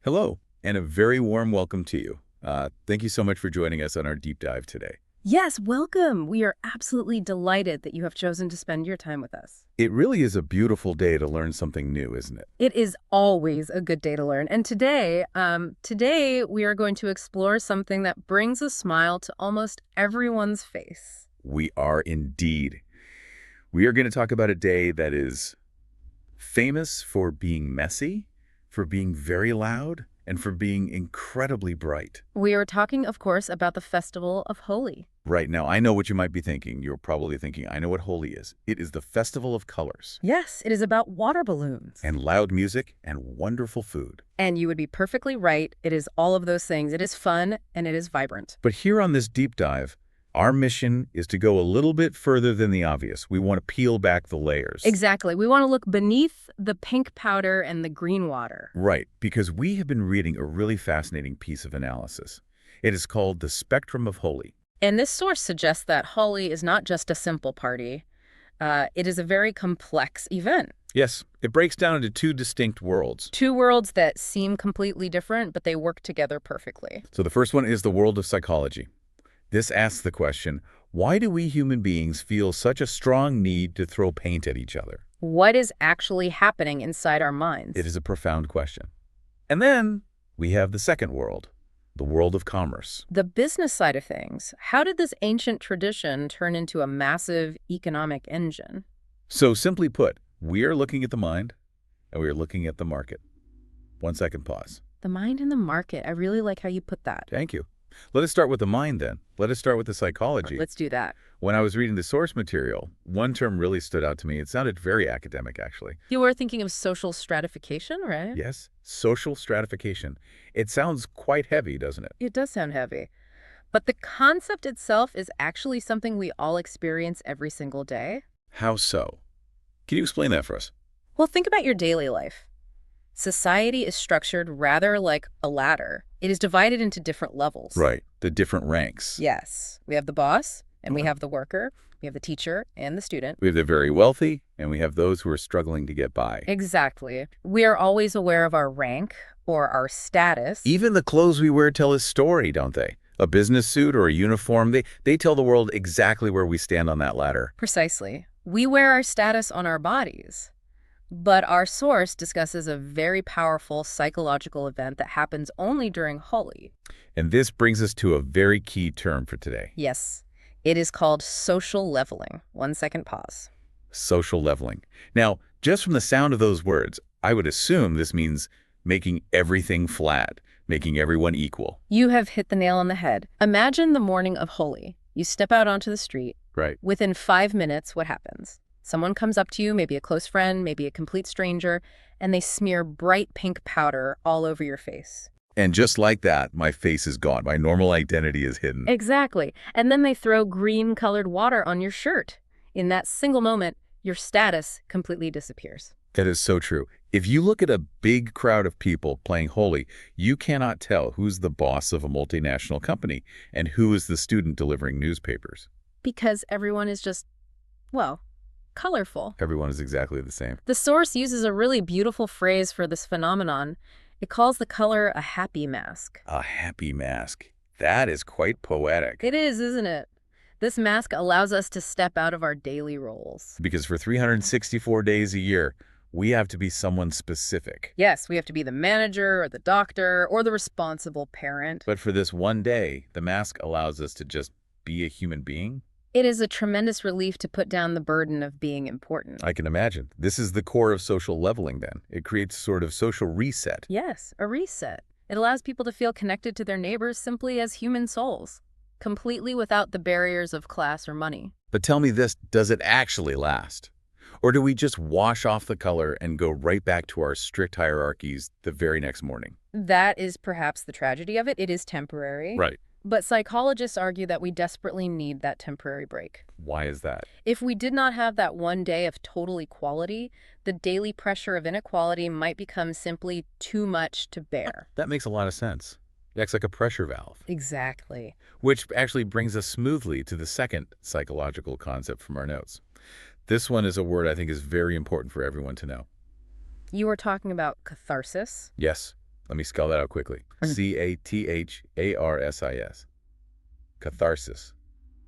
Hello, and a very warm welcome to you. Thank you so much for joining us on our deep dive today. Yes, welcome. We are absolutely delighted that you have chosen to spend your time with us. It really is a beautiful day to learn something new, isn't it? It is always a good day to learn. And today we are going to explore something that brings a smile to almost everyone's face. We are indeed. We are going to talk about a day that is famous for being messy, for being very loud, and for being incredibly bright. We are talking, of course, about the Festival of Holi. Right now, I know what you might be thinking. You're probably thinking, I know what Holi is. It is the festival of colors. Yes, it is about water balloons. And loud music and wonderful food. And you would be perfectly right. It is all of those things. It is fun and it is vibrant. But here on this deep dive, our mission is to go a little bit further than the obvious. We want to peel back the layers. Exactly. We want to look beneath the pink powder and the green water. Right, because we have been reading a really fascinating piece of analysis. It is called The Spectrum of Holi. And this source suggests that Holi is not just a simple party. It is a very complex event. Yes, it breaks down into two distinct worlds. Two worlds that seem completely different, but they work together perfectly. So the first one is the world of psychology. This asks the question, why do we human beings feel such a strong need to throw paint at each other? What is actually happening inside our minds? It is a profound question. And then we have the second world, the world of commerce. The business side of things. How did this ancient tradition turn into a massive economic engine? So simply put, we are looking at the mind and we are looking at the market. 1 second pause. The mind and the market. I really like how you put that. Thank you. Let us start with the mind then. Let us start with the psychology. Let's do that. When I was reading the source material, one term really stood out to me. It sounded very academic, actually. You were thinking of social stratification, right? Yes, social stratification. It sounds quite heavy, doesn't it? It does sound heavy. But the concept itself is actually something we all experience every single day. How so? Can you explain that for us? Well, think about your daily life. Society is structured rather like a ladder. It is divided into different levels. Right, the different ranks. Yes. We have the boss, and we have the worker, we have the teacher, and the student. We have the very wealthy, and we have those who are struggling to get by. Exactly. We are always aware of our rank or our status. Even the clothes we wear tell a story, don't they? A business suit or a uniform, they tell the world exactly where we stand on that ladder. Precisely. We wear our status on our bodies. But our source discusses a very powerful psychological event that happens only during Holi. And this brings us to a very key term for today. Yes, it is called social leveling. 1 second pause. Social leveling. Now, just from the sound of those words, I would assume this means making everything flat, making everyone equal. You have hit the nail on the head. Imagine the morning of Holi. You step out onto the street. Right. Within 5 minutes, what happens? Someone comes up to you, maybe a close friend, maybe a complete stranger, and they smear bright pink powder all over your face. And just like that, my face is gone. My normal identity is hidden. Exactly. And then they throw green-colored water on your shirt. In that single moment, your status completely disappears. That is so true. If you look at a big crowd of people playing Holi, you cannot tell who's the boss of a multinational company and who is the student delivering newspapers. Because everyone is just, well, colorful. Everyone is exactly the same. The source uses a really beautiful phrase for this phenomenon. It calls the color a happy mask. A happy mask. That is quite poetic. It is, isn't it? This mask allows us to step out of our daily roles. Because for 364 days a year, we have to be someone specific. Yes, we have to be the manager or the doctor or the responsible parent. But for this one day, the mask allows us to just be a human being. It is a tremendous relief to put down the burden of being important. I can imagine. This is the core of social leveling then. It creates a sort of social reset. Yes, a reset. It allows people to feel connected to their neighbors simply as human souls, completely without the barriers of class or money. But tell me this, does it actually last? Or do we just wash off the color and go right back to our strict hierarchies the very next morning? That is perhaps the tragedy of it. It is temporary. Right. But psychologists argue that we desperately need that temporary break. Why is that? If we did not have that one day of total equality, the daily pressure of inequality might become simply too much to bear. That makes a lot of sense. It acts like a pressure valve. Exactly. Which actually brings us smoothly to the second psychological concept from our notes. This one is a word I think is very important for everyone to know. You were talking about catharsis? Yes. Let me spell that out quickly. Catharsis. Catharsis.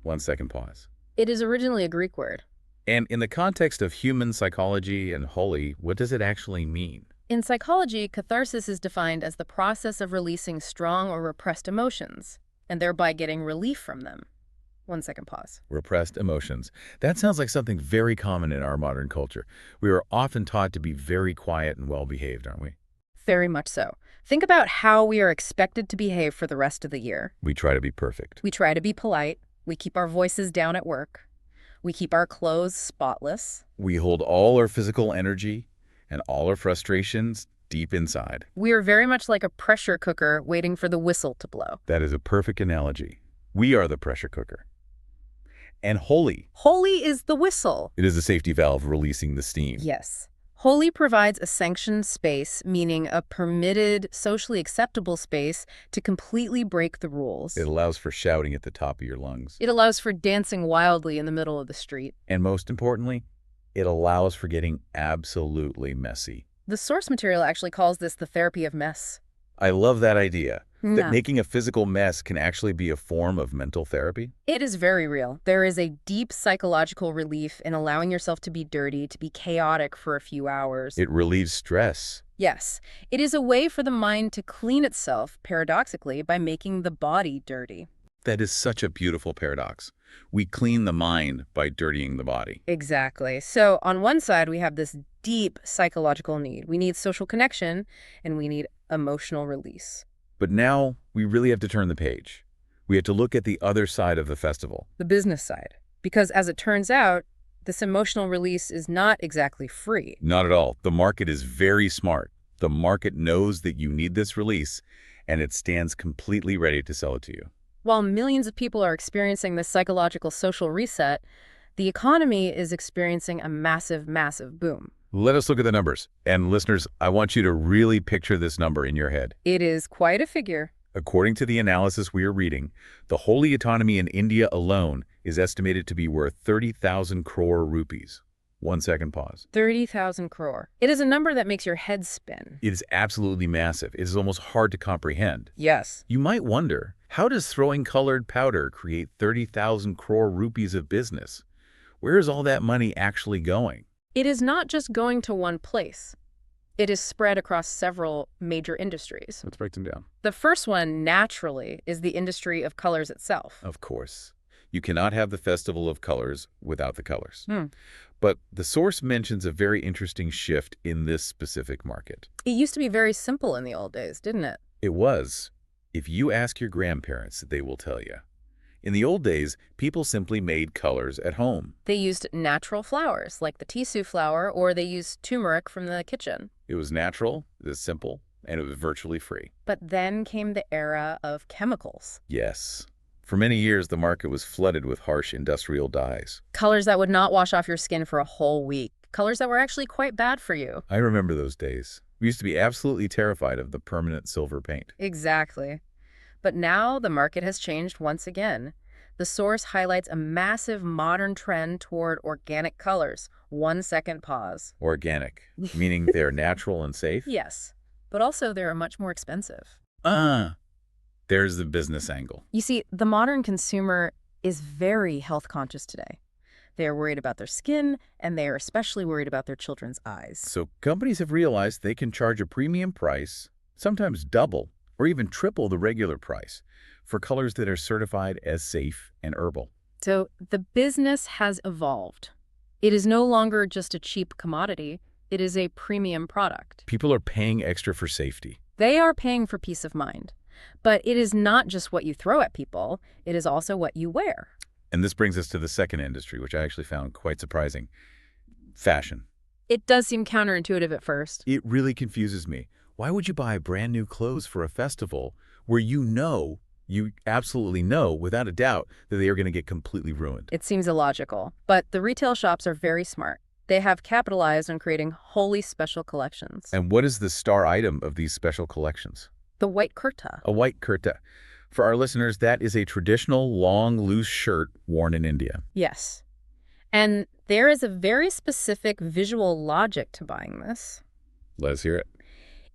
1 second pause. It is originally a Greek word. And in the context of human psychology and holy, what does it actually mean? In psychology, catharsis is defined as the process of releasing strong or repressed emotions, and thereby getting relief from them. 1 second pause. Repressed emotions. That sounds like something very common in our modern culture. We are often taught to be very quiet and well-behaved, aren't we? Very much so. Think about how we are expected to behave for the rest of the year. We try to be perfect. We try to be polite. We keep our voices down at work. We keep our clothes spotless. We hold all our physical energy and all our frustrations deep inside. We are very much like a pressure cooker waiting for the whistle to blow. That is a perfect analogy. We are the pressure cooker. And holy. Holy is the whistle. It is a safety valve releasing the steam. Yes. Holy provides a sanctioned space, meaning a permitted, socially acceptable space to completely break the rules. It allows for shouting at the top of your lungs. It allows for dancing wildly in the middle of the street. And most importantly, it allows for getting absolutely messy. The source material actually calls this the therapy of mess. I love that idea. Yeah. That making a physical mess can actually be a form of mental therapy. It is very real. There is a deep psychological relief in allowing yourself to be dirty, to be chaotic for a few hours. It relieves stress. Yes, it is a way for the mind to clean itself, paradoxically, by making the body dirty. That is such a beautiful paradox. We clean the mind by dirtying the body. Exactly. So on one side, we have this deep psychological need. We need social connection, and we need emotional release. But now we really have to turn the page. We have to look at the other side of the festival. The business side. Because as it turns out, this emotional release is not exactly free. Not at all. The market is very smart. The market knows that you need this release, and it stands completely ready to sell it to you. While millions of people are experiencing this psychological social reset, the economy is experiencing a massive, massive boom. Let us look at the numbers. And listeners, I want you to really picture this number in your head. It is quite a figure. According to the analysis we are reading, the holy economy in India alone is estimated to be worth 30,000 crore rupees. 1 second pause. 30,000 crore. It is a number that makes your head spin. It is absolutely massive. It is almost hard to comprehend. Yes. You might wonder, how does throwing colored powder create 30,000 crore rupees of business? Where is all that money actually going? It is not just going to one place. It is spread across several major industries. Let's break them down. The first one, naturally, is the industry of colors itself. Of course. You cannot have the Festival of Colors without the colors. But the source mentions a very interesting shift in this specific market. It used to be very simple in the old days, didn't it? It was. If you ask your grandparents, they will tell you. In the old days, people simply made colors at home. They used natural flowers, like the tissu flower, or they used turmeric from the kitchen. It was natural, it was simple, and it was virtually free. But then came the era of chemicals. Yes. For many years, the market was flooded with harsh industrial dyes. Colors that would not wash off your skin for a whole week. Colors that were actually quite bad for you. I remember those days. We used to be absolutely terrified of the permanent silver paint. Exactly. But now the market has changed once again. The source highlights a massive modern trend toward organic colors. 1 second pause. Organic, meaning they're natural and safe? Yes, but also they are much more expensive. There's the business angle. You see, the modern consumer is very health conscious today. They are worried about their skin, and they are especially worried about their children's eyes. So companies have realized they can charge a premium price, sometimes double or even triple the regular price, for colors that are certified as safe and herbal. So the business has evolved. It is no longer just a cheap commodity. It is a premium product. People are paying extra for safety. They are paying for peace of mind. But it is not just what you throw at people. It is also what you wear. And this brings us to the second industry, which I actually found quite surprising. Fashion. It does seem counterintuitive at first. It really confuses me. Why would you buy brand new clothes for a festival where you absolutely know, without a doubt, that they are going to get completely ruined? It seems illogical. But the retail shops are very smart. They have capitalized on creating wholly special collections. And what is the star item of these special collections? The white kurta. A white kurta. For our listeners, that is a traditional long, loose shirt worn in India. Yes. And there is a very specific visual logic to buying this. Let's hear it.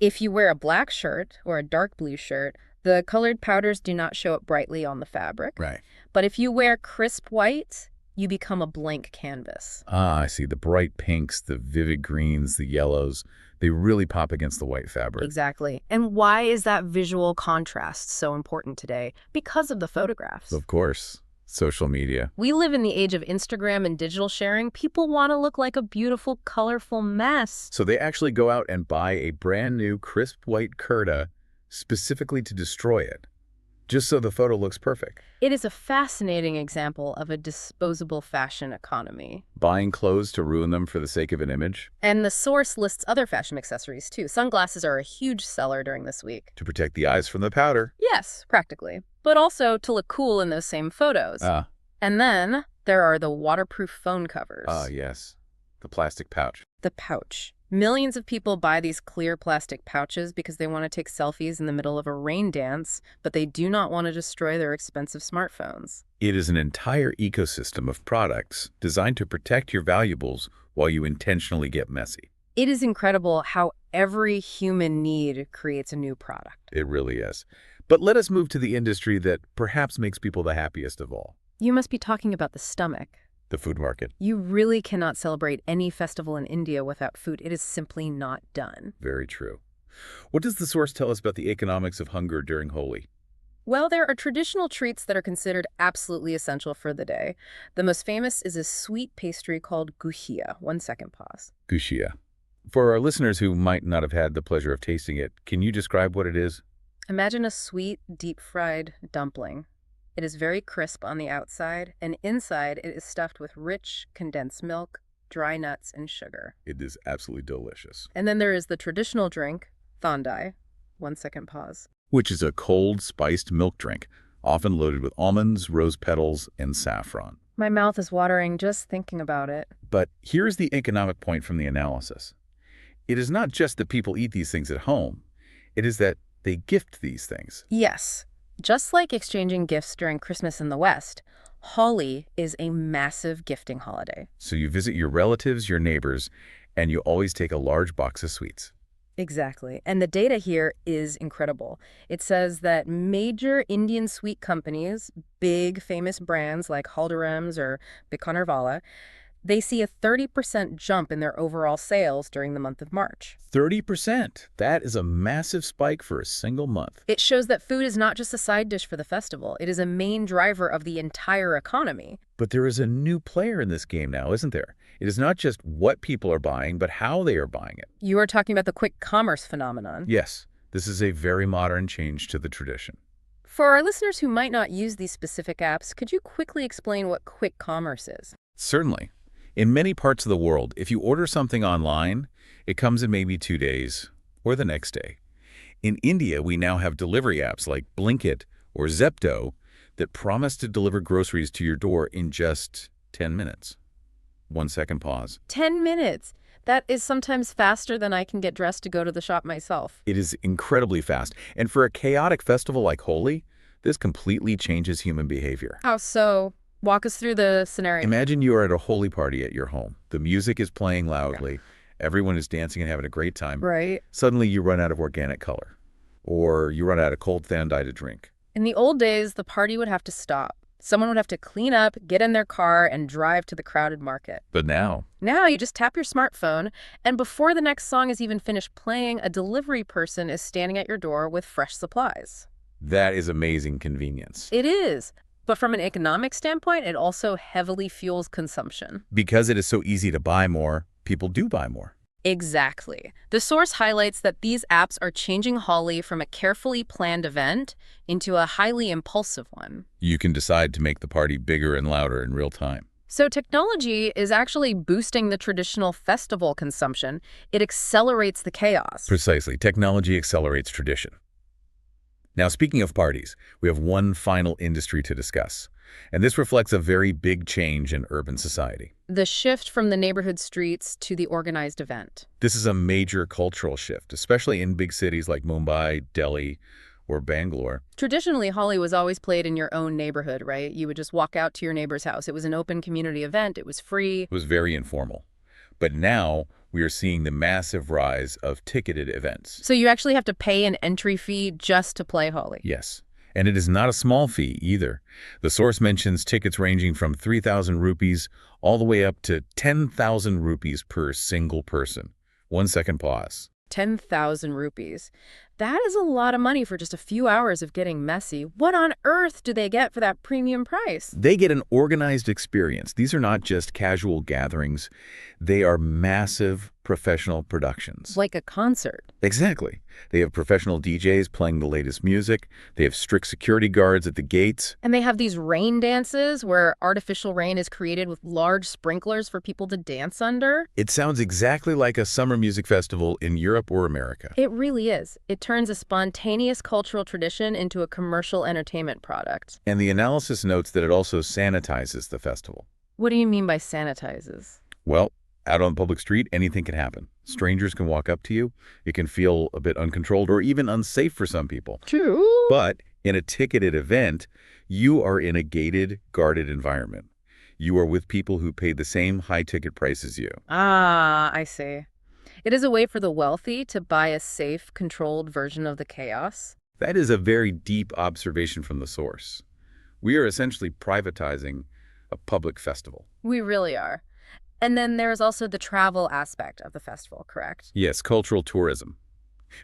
If you wear a black shirt or a dark blue shirt, the colored powders do not show up brightly on the fabric. Right. But if you wear crisp white, you become a blank canvas. Ah, I see. The bright pinks, the vivid greens, the yellows, they really pop against the white fabric. Exactly. And why is that visual contrast so important today? Because of the photographs. Of course. Social media. We live in the age of Instagram and digital sharing. People want to look like a beautiful, colorful mess. So they actually go out and buy a brand new crisp white kurta specifically to destroy it, just so the photo looks perfect. It is a fascinating example of a disposable fashion economy. Buying clothes to ruin them for the sake of an image. And the source lists other fashion accessories, too. Sunglasses are a huge seller during this week. To protect the eyes from the powder. Yes, practically. But also to look cool in those same photos. And then there are the waterproof phone covers. Yes. The plastic pouch. The pouch. Millions of people buy these clear plastic pouches because they want to take selfies in the middle of a rain dance, but they do not want to destroy their expensive smartphones. It is an entire ecosystem of products designed to protect your valuables while you intentionally get messy. It is incredible how every human need creates a new product. It really is. But let us move to the industry that perhaps makes people the happiest of all. You must be talking about the stomach. The food market. You really cannot celebrate any festival in India without food. It is simply not done. Very true. What does the source tell us about the economics of hunger during Holi? Well, there are traditional treats that are considered absolutely essential for the day. The most famous is a sweet pastry called gujia. 1 second, pause. Gujia. For our listeners who might not have had the pleasure of tasting it, can you describe what it is? Imagine a sweet, deep-fried dumpling. It is very crisp on the outside, and inside it is stuffed with rich, condensed milk, dry nuts, and sugar. It is absolutely delicious. And then there is the traditional drink, thandai. 1 second, pause. Which is a cold, spiced milk drink, often loaded with almonds, rose petals, and saffron. My mouth is watering just thinking about it. But here's the economic point from the analysis. It is not just that people eat these things at home. It is that they gift these things. Yes. Just like exchanging gifts during Christmas in the West, Holi is a massive gifting holiday. So you visit your relatives, your neighbors, and you always take a large box of sweets. Exactly. And the data here is incredible. It says that major Indian sweet companies, big famous brands like Haldiram's or Bikanerwala, they see a 30% jump in their overall sales during the month of March. 30%. That is a massive spike for a single month. It shows that food is not just a side dish for the festival. It is a main driver of the entire economy. But there is a new player in this game now, isn't there? It is not just what people are buying, but how they are buying it. You are talking about the quick commerce phenomenon. Yes, this is a very modern change to the tradition. For our listeners who might not use these specific apps, could you quickly explain what quick commerce is? Certainly. In many parts of the world, if you order something online, it comes in maybe 2 days or the next day. In India, we now have delivery apps like Blinkit or Zepto that promise to deliver groceries to your door in just 10 minutes. 1 second, pause. 10 minutes. That is sometimes faster than I can get dressed to go to the shop myself. It is incredibly fast. And for a chaotic festival like Holi, this completely changes human behavior. How so? Walk us through the scenario. Imagine you are at a Holi party at your home. The music is playing loudly. Everyone is dancing and having a great time. Right. Suddenly you run out of organic color. Or you run out of cold thandai to drink. In the old days, the party would have to stop. Someone would have to clean up, get in their car, and drive to the crowded market. But now you just tap your smartphone, and before the next song is even finished playing, a delivery person is standing at your door with fresh supplies. that is amazing convenience. It is. But from an economic standpoint, it also heavily fuels consumption. Because it is so easy to buy more, people do buy more. Exactly. The source highlights that these apps are changing Holi from a carefully planned event into a highly impulsive one. You can decide to make the party bigger and louder in real time. So technology is actually boosting the traditional festival consumption. It accelerates the chaos. Precisely. Technology accelerates tradition. Now, speaking of parties, we have one final industry to discuss. And this reflects a very big change in urban society. The shift from the neighborhood streets to the organized event. This is a major cultural shift, especially in big cities like Mumbai, Delhi, or Bangalore. Traditionally, Holi was always played in your own neighborhood, right? You would just walk out to your neighbor's house. It was an open community event. It was free. It was very informal. But now, We are seeing the massive rise of ticketed events. So you actually have to pay an entry fee just to play Holi. Yes, and it is not a small fee either. The source mentions tickets ranging from 3,000 rupees all the way up to 10,000 rupees per single person. 1 second pause. 10,000 rupees. That is a lot of money for just a few hours of getting messy. What on earth do they get for that premium price? They get an organized experience. These are not just casual gatherings. They are massive professional productions. Like a concert. Exactly. They have professional DJs playing the latest music. They have strict security guards at the gates. And they have these rain dances where artificial rain is created with large sprinklers for people to dance under. It sounds exactly like a summer music festival in Europe or America. It really is. It turns a spontaneous cultural tradition into a commercial entertainment product. And the analysis notes that it also sanitizes the festival. What do you mean by sanitizes? Well, out on the public street, anything can happen. Strangers can walk up to you. It can feel a bit uncontrolled or even unsafe for some people. True. But in a ticketed event, you are in a gated, guarded environment. You are with people who paid the same high-ticket price as you. Ah, I see. It is a way for the wealthy to buy a safe, controlled version of the chaos. That is a very deep observation from the source. We are essentially privatizing a public festival. We really are. And then there's also the travel aspect of the festival, correct? Yes, cultural tourism.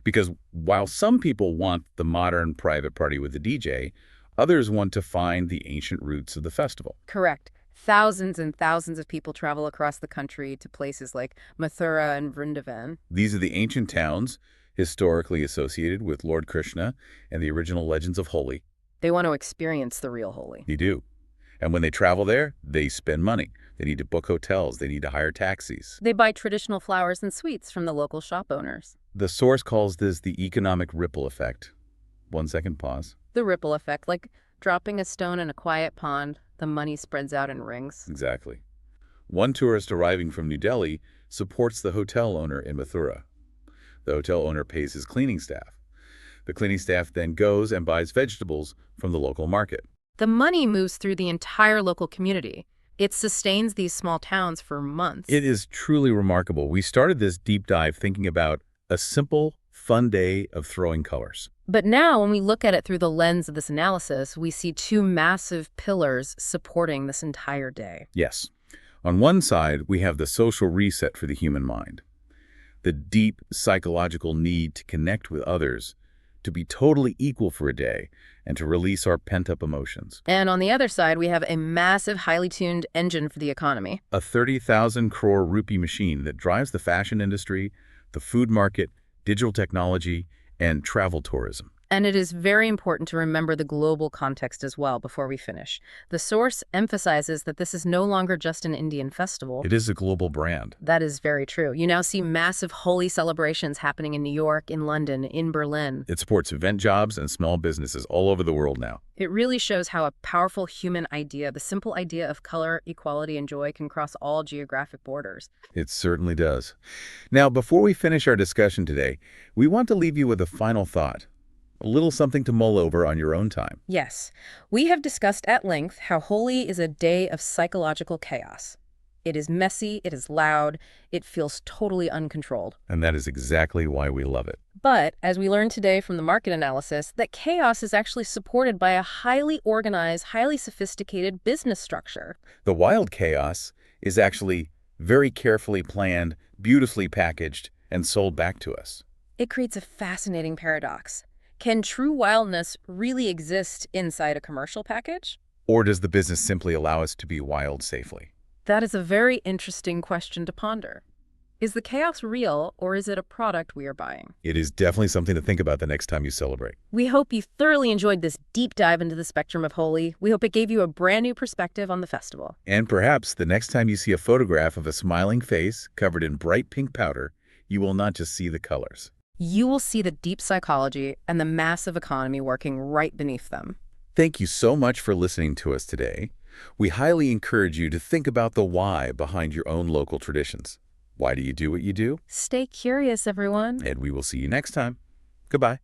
Because while some people want the modern private party with the DJ, others want to find the ancient roots of the festival. Correct. Thousands and thousands of people travel across the country to places like Mathura and Vrindavan. These are the ancient towns historically associated with Lord Krishna and the original legends of Holi. They want to experience the real Holi. They do. And when they travel there, they spend money. They need to book hotels. They need to hire taxis. They buy traditional flowers and sweets from the local shop owners. The source calls this the economic ripple effect. 1 second pause. The ripple effect, like dropping a stone in a quiet pond, the money spreads out in rings. Exactly. One tourist arriving from New Delhi supports the hotel owner in Mathura. The hotel owner pays his cleaning staff. The cleaning staff then goes and buys vegetables from the local market. The money moves through the entire local community. It sustains these small towns for months. It is truly remarkable. We started this deep dive thinking about a simple, fun day of throwing colors. But now, when we look at it through the lens of this analysis, we see two massive pillars supporting this entire day. Yes. On one side, we have the social reset for the human mind. The deep psychological need to connect with others, to be totally equal for a day, and to release our pent-up emotions. And on the other side, we have a massive, highly tuned engine for the economy. A 30,000 crore rupee machine that drives the fashion industry, the food market, digital technology, and travel tourism. And it is very important to remember the global context as well before we finish. The source emphasizes that this is no longer just an Indian festival. It is a global brand. That is very true. You now see massive Holi celebrations happening in New York, in London, in Berlin. It supports event jobs and small businesses all over the world now. It really shows how a powerful human idea, the simple idea of color, equality, and joy can cross all geographic borders. It certainly does. Now, before we finish our discussion today, we want to leave you with a final thought. A little something to mull over on your own time. Yes, we have discussed at length how Holi is a day of psychological chaos. It is messy, it is loud, it feels totally uncontrolled. And that is exactly why we love it. But, as we learned today from the market analysis, that chaos is actually supported by a highly organized, highly sophisticated business structure. The wild chaos is actually very carefully planned, beautifully packaged, and sold back to us. It creates a fascinating paradox. Can true wildness really exist inside a commercial package? Or does the business simply allow us to be wild safely? That is a very interesting question to ponder. Is the chaos real, or is it a product we are buying? It is definitely something to think about the next time you celebrate. We hope you thoroughly enjoyed this deep dive into the spectrum of Holi. We hope it gave you a brand new perspective on the festival. And perhaps the next time you see a photograph of a smiling face covered in bright pink powder, you will not just see the colors. You will see the deep psychology and the massive economy working right beneath them. Thank you so much for listening to us today. We highly encourage you to think about the why behind your own local traditions. Why do you do what you do? Stay curious, everyone. And we will see you next time. Goodbye.